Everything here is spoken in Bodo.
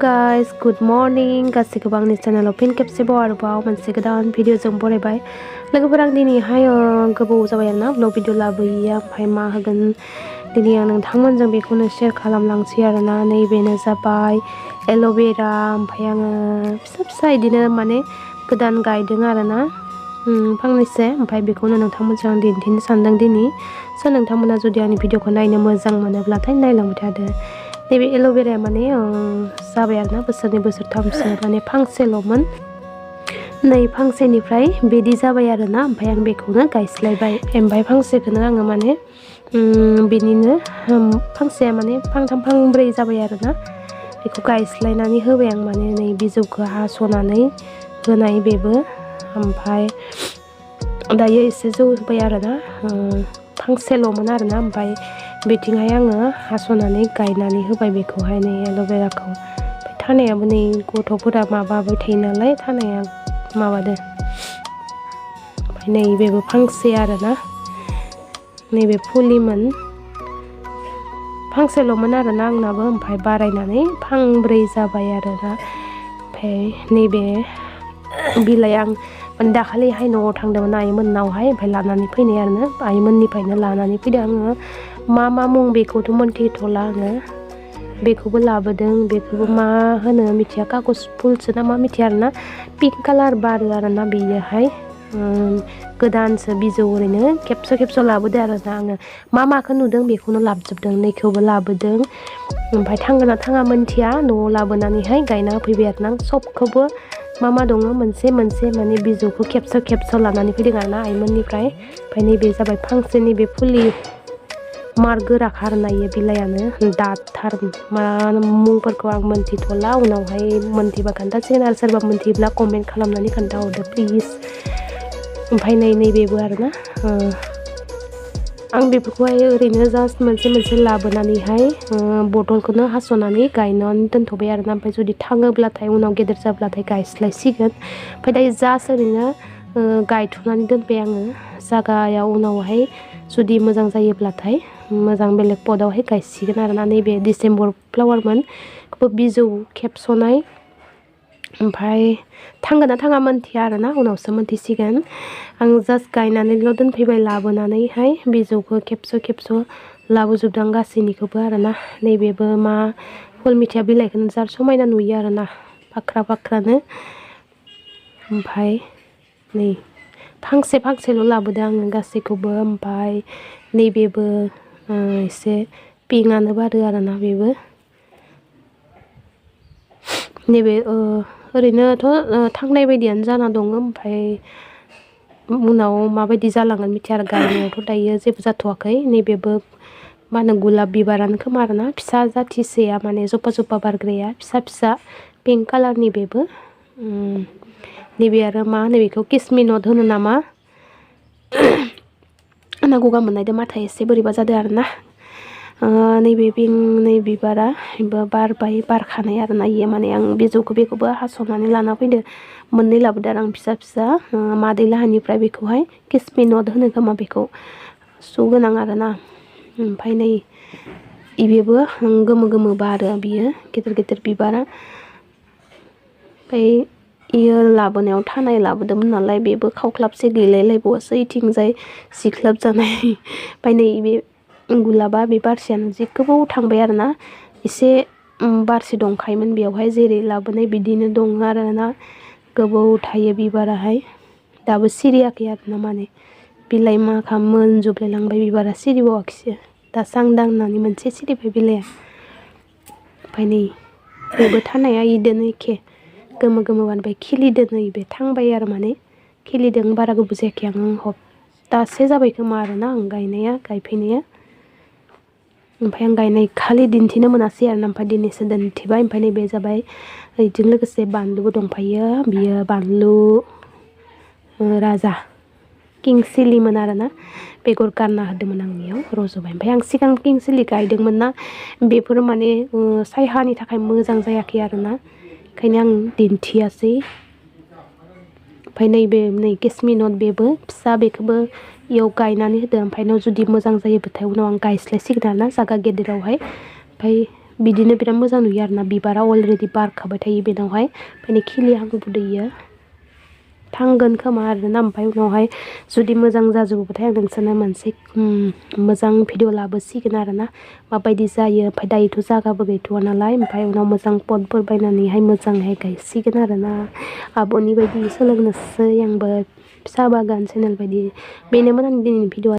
गाइस गुड मर्निं गासैखौबो आंनि चेनेलाव फिन खेबसेबाव आरोबाव मोनसे गोदान भिडिअजों बरायबाय लोगोफोर आं दिनैहाय गोबाव जाबाय आरोना ब्लग भिडिअ लाबोयैया ओमफ्राय मा होगोन दिनै आं नोंथांमोनजों बेखौनो शेयार खालामलांसै आरोना नैबेनो जाबाय एल'भेरा ओमफ्राय आङो फिसा फिसा इदिनो माने गोदान गायदों आरोना फांनैसो ओमफ्राय बेखौनो नोंथांमोनजों आं दिन्थिनो सानदों दिनै स' नोंथांमोना जुदि आंनि भिडिअखौ नायनो मोजां मोनोब्लाथाय नायलांबाय थादो नैबे एल'भेराया माने जाबाय आरोना बोसोरनै बोसोरथामसो माने फांसेल'मोन नै फांसेनिफ्राय बिदि जाबाय आरोना ओमफ्राय आं बेखौनो गायस्लायबाय ओमफ्राय फांसेखौनो आङो माने बिनिनो फांसेया माने फांथाम फांब्रै जाबाय आरोना बेखौ गायस्लायनानै होबाय आं माने नै बिजौखौ हास'नानै होनाय बेबो ओमफ्राय दायो एसे जौबाय आरोना फांसेल'मोन आरोना ओमफ्राय बेथिंहाय आङो हास'नानै गायनानै होबाय बेखौहाय नै एल'भेराखौ ओमफ्राय थानायाबो नै गथ'फोरा माबाबाय थायो नालाय थानाया माबादो ओमफ्राय नै बेबो फांसे आरोना नैबे फुलिमोन फांसेल'मोन आरोना आंनाबो ओमफ्राय बारायनानै फांब्रै जाबाय आरोना ओमफ्राय नैबे बिलाइ आं माने दाखालिहाय न'आव थांदोंमोन आइमोननावहाय ओमफ्राय लानानै फैनाय आरोना आइमोननिफ्रायनो लानानै फैदों आङो मा मुं बेखौथ' मोनथिथ'ला आङो बेखौबो लाबोदों बेखौबो मा होनो मिथिया कागज फुलसो ना मा मिथिया आरोना पिंक कालार बारो आरोना बेयोहाय गोदानसो बिजौ ओरैनो खेबस' लाबोदों आरोना आङो माखौ नुदों बेखौनो लाबोजोबदों नैखौबो लाबोदों ओमफ्राय थांगोना थाङा मोनथिया न'आव लाबोनानैहाय गायना होफैबाय आरोना सबखौबो मा दङ मोनसे माने बिजौखौ खेबस' लानानै फैदों आरोना आइमोननिफ्राय ओमफ्राय नैबे जाबाय फांसे नैबे फुलि मार गोराखा आरोना इयो बिलाइयानो दाथथार मा मुंफोरखौ आं मोनथिथ'ला उनावहाय मोनथिबा खोन्थासिगोन आरो सोरबा मोनथियोब्ला कमेन्ट खालामनानै खोन्थाहरदो प्लिज ओमफ्राय नैबेबो आरोना आं बेफोरखौहाय ओरैनो जास्ट मोनसे लाबोनानैहाय बथलखौनो हास'नानै गायनानै दोनथ'बाय आरोना ओमफ्राय जुदि थाङोब्लाथाय उनाव गेदेर जाब्लाथाय गायस्लायसिगोन ओमफ्राय दायो जास्ट ओरैनो गायथ'नानै दोनबाय आङो जागायाव उनावहाय जुदि मोजां जायोब्लाथाय मोजां बेलेग पटआवहाय गायसिगोन आरोना नैबे डिसेम्बर फ्लावारमोन बिजौ खेबस'नाय ओमफ्राय थांगोना थाङा मोनथिया आरोना उनावसो मोनथिसिगोन आं जास्ट गायनानैल' दोनफैबाय लाबोनानैहाय बिजौखौ खेबस' लाबोजोबदों आं गासैनिखौबो आरोना नैबेबो मा फुल मिथिया बिलाइखौनो जार समायना नुयो आरोना फाख्रानो ओमफ्राय नै फांसेल' लाबोदों आङो गासैखौबो ओमफ्राय नैबेबो एसे पिंकआनो बारो आरोना बेबो नैबे ओरैनोथ' थांनाय बायदियानो जाना दङ ओमफ्राय उनाव माबायदि जालांगोन मिथिया आरो गायनायावथ' दायो जेबो जाथ'वाखै नैबेबो मा होनो गुलाब बिबारानो खोमा आरोना फिसा जाथिसेया माने जफा बारग्राया फिसा पिंक कालारनि बेबो नैबे आरो मा होनो बेखौ किसमिनट होनो नामा आंना गगा मोननायदों माथाया एसे बोरैबा जादों आरोना नैबे बिबारा बारबाय बारखानाय आरोना इयो माने आं बिजौखौ बेखौबो हास'नानै लाना फैदो मोननै लाबोदों आरो आं फिसा मादै लाहानिफ्राय बेखौहाय किसमिनट होनो खोमा बेखौ सु गोनां आरोना ओमफ्राय नै बेबो गोमो बारो बियो गेदेर बिबारा ओमफ्राय इयो लाबोनायाव थानाय लाबोदोंमोन नालाय बेबो खावख्लाबसे गैलायलायबावासो इथिंजाय सिख्लाब जानाय ओमफ्राय नै बे गुलाबा बे बारसेयानो जि गोबाव थांबाय आरोना एसे बारसे दंखायोमोन बेयावहाय जेरै लाबोनाय बिदिनो दङ आरोना गोबाव थायो बिबाराहाय दाबो सिरियाखै आरोना माने बिलाइ माखा मोनजोबलायलांबाय बिबारा सिरिबावाखैसो दासो आं दांनानै मोनसे सिरिबाय बिलाइया ओमफ्राय नै बेबो थानाया इदोनो एखे गोमो बारबाय खिलिदों नै बे थांबाय आरो माने खिलिदों बारा गोबाव जायाखै आं हप्तासे जाबाय खोमा आरोना आं गायफैनाया ओमफ्राय आं गायनाय खालि दिन्थिनो मोनासै आरोना ओमफ्राय दिनैसो दिन्थिबाय ओमफ्राय नैबे जाबाय बेजों लोगोसे बानलुबो दंफायो बियो बानलु राजा किं सिलिमोन आरोना बेगर गारना होदोंमोन आं बेयाव रज'बाय ओमफ्राय आं सिगां किं सिलि गायदोंमोन ना बेफोर माने सायहानि थाखाय मोजां जायाखै आरोना ओंखायनो आं दिन्थियासै ओमफ्राय नैबे किसमिनट बेबो फिसा बेखौबो इयाव गायनानै होदो ओमफ्राय जुदि मोजां जायोबाथाय उनाव आं गायस्लायसिगोन आरोना जागा गेदेरावहाय ओमफ्राय बिदिनो बिराद मोजां नुयो आरोना बिबारा अलरेडि बारखाबाय थायो बेनावहाय ओमफ्राय खिलिहांबोदैयो थांगोन खोमा आरोना ओमफ्राय उनावहाय जुदि मोजां जाजोबोबाथाय आं नोंसोरनो मोनसे मोजां भिडिअ लाबोसिगोन आरोना माबायदि जायो ओमफ्राय दायोथ' जागाबो गैथ'वा नालाय ओमफ्राय उनाव मोजां पटफोर बायनानैहाय मोजांहाय गायसिगोन आरोना आब'नि बायदि सोलोंनोसै आंबो फिसा बागान चेनेल बायदि बेनोमोन आंनि दिनैनि भिडिअ